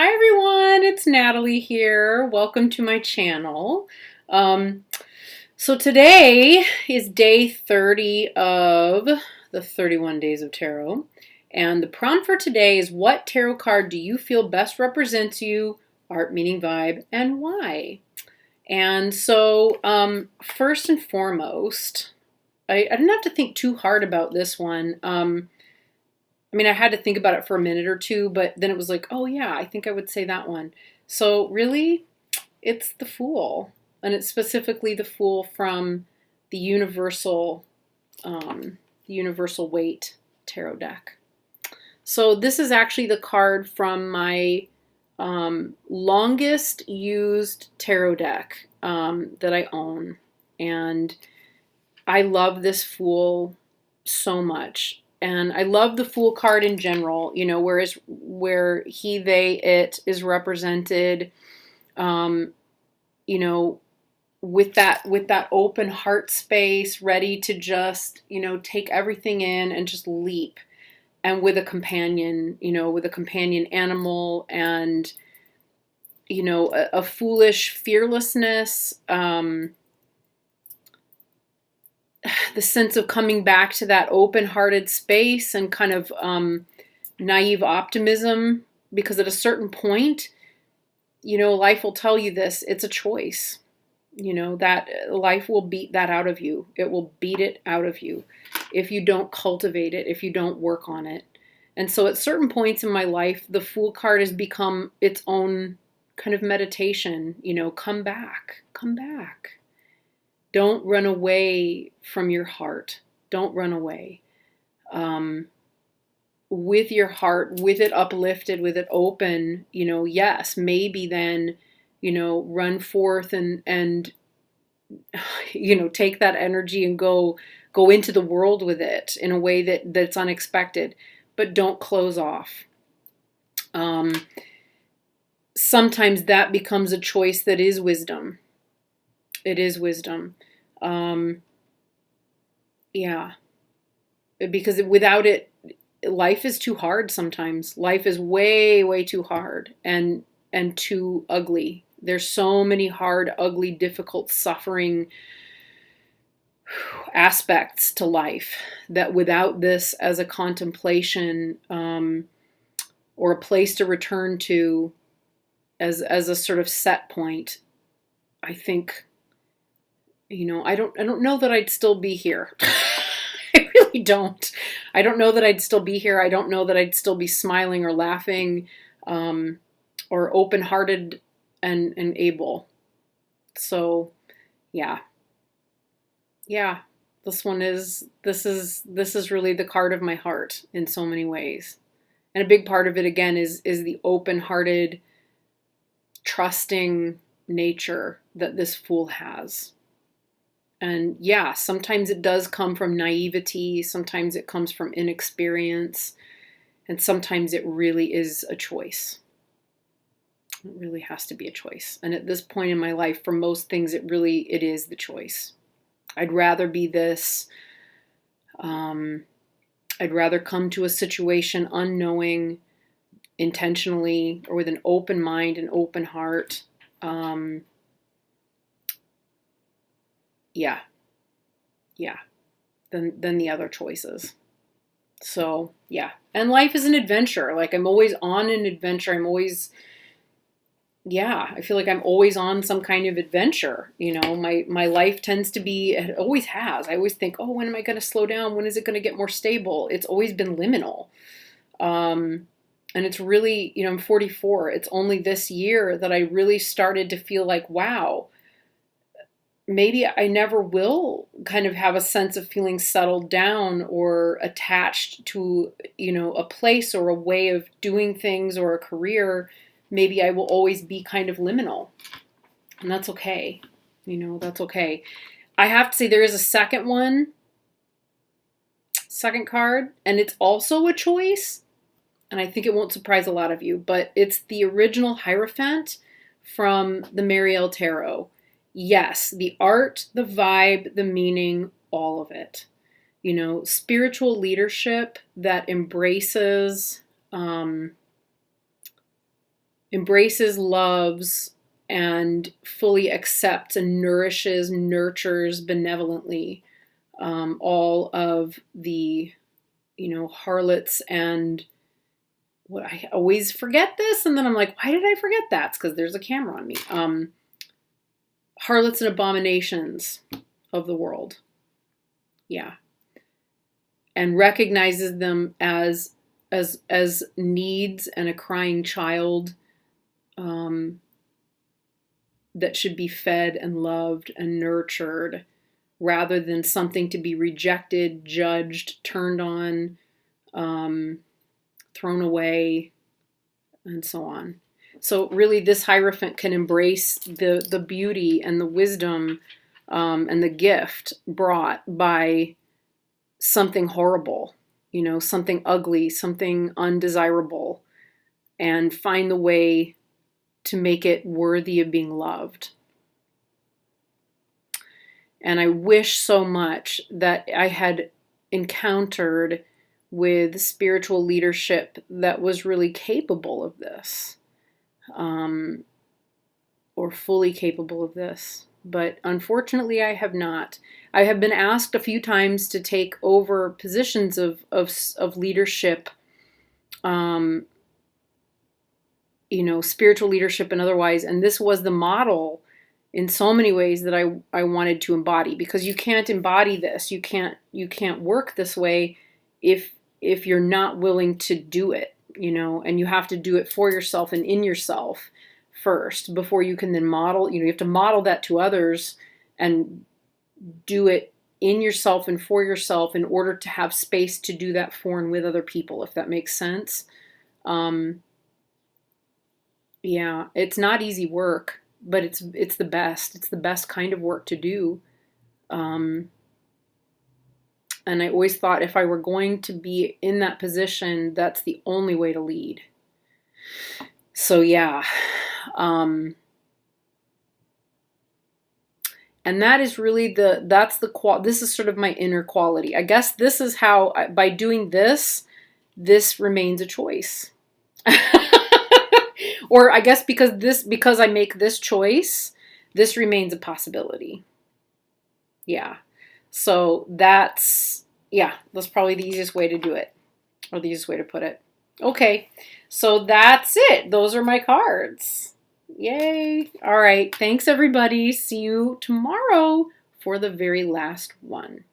Hi everyone, it's Natalie here. Welcome to my channel. So today is day 30 of the 31 Days of Tarot. And the prompt for today is, what tarot card do you feel best represents you, art, meaning, vibe, and why? And so first and foremost, I didn't have to think too hard about this one. I had to think about it for a minute or two, but then it was like, oh yeah, I think I would say that one. So really, it's the Fool, and it's specifically the Fool from the Universal Weight Tarot deck. So this is actually the card from my longest used tarot deck that I own, and I love this Fool so much. And I love the Fool card in general, where he, they, it is represented, um, you know, with that open heart space, ready to just, take everything in and just leap. And with a companion, with a companion animal, and, a foolish fearlessness, the sense of coming back to that open-hearted space and kind of naive optimism, because at a certain point, life will tell you this. It's a choice. That life will beat that out of you. It will beat it out of you if you don't cultivate it, if you don't work on it. And so at certain points in my life, the Fool card has become its own kind of meditation. Come back, come back. Don't run away from your heart. Don't run away. With your heart, with it uplifted, with it open, yes, maybe then, run forth and take that energy and go into the world with it in a way that's unexpected, but don't close off. Sometimes that becomes a choice that is wisdom. It is wisdom. Yeah. Because without it, life is too hard sometimes. Life is way, way too hard and too ugly. There's so many hard, ugly, difficult, suffering aspects to life that without this as a contemplation, or a place to return to as a sort of set point, I think, I don't know that I'd still be here. I really don't. I don't know that I'd still be here. I don't know that I'd still be smiling or laughing, or open-hearted and able. So, yeah. This is really the card of my heart in so many ways. And a big part of it, again, is the open-hearted, trusting nature that this Fool has. And yeah, sometimes it does come from naivety, sometimes it comes from inexperience, and sometimes it really is a choice. It really has to be a choice. And at this point in my life, for most things, it is the choice. I'd rather be this. I'd rather come to a situation unknowing, intentionally, or with an open mind and open heart. Than the other choices. So, yeah. And life is an adventure. Like, I'm always on an adventure. I feel like I'm always on some kind of adventure. My life tends to be, it always has. I always think, oh, when am I going to slow down? When is it going to get more stable? It's always been liminal. And it's really, I'm 44. It's only this year that I really started to feel like, wow, maybe I never will kind of have a sense of feeling settled down or attached to, a place or a way of doing things or a career. Maybe I will always be kind of liminal. And that's okay. That's okay. I have to say there is a second card, and it's also a choice. And I think it won't surprise a lot of you, but it's the original Hierophant from the Marielle Tarot. Yes, the art, the vibe, the meaning, all of it. Spiritual leadership that embraces embraces, loves, and fully accepts and nourishes, nurtures benevolently all of the, harlots and what I always forget this, and then I'm like, why did I forget that? It's because there's a camera on me. Harlots and abominations of the world. Yeah. And recognizes them as needs and a crying child that should be fed and loved and nurtured rather than something to be rejected, judged, turned on, thrown away, and so on. So really this Hierophant can embrace the beauty and the wisdom and the gift brought by something horrible, something ugly, something undesirable, and find the way to make it worthy of being loved. And I wish so much that I had encountered with spiritual leadership that was really capable of this, or fully capable of this. But unfortunately, I have not. I have been asked a few times to take over positions of leadership, spiritual leadership and otherwise. And this was the model in so many ways that I wanted to embody, because you can't embody this. You can't work this way if you're not willing to do it, and you have to do it for yourself and in yourself first before you can then model. You have to model that to others and do it in yourself and for yourself in order to have space to do that for and with other people, if that makes sense. Yeah, it's not easy work, but it's the best. It's the best kind of work to do. And I always thought if I were going to be in that position, that's the only way to lead. So yeah. And that is really this is sort of my inner quality. I guess this is how, by doing this remains a choice. Or I guess because I make this choice, this remains a possibility. Yeah. So that's probably the easiest way to do it, or the easiest way to put it. Okay. So that's it. Those are my cards. Yay. All right. Thanks, everybody. See you tomorrow for the very last one.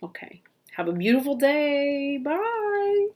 Okay. Have a beautiful day. Bye.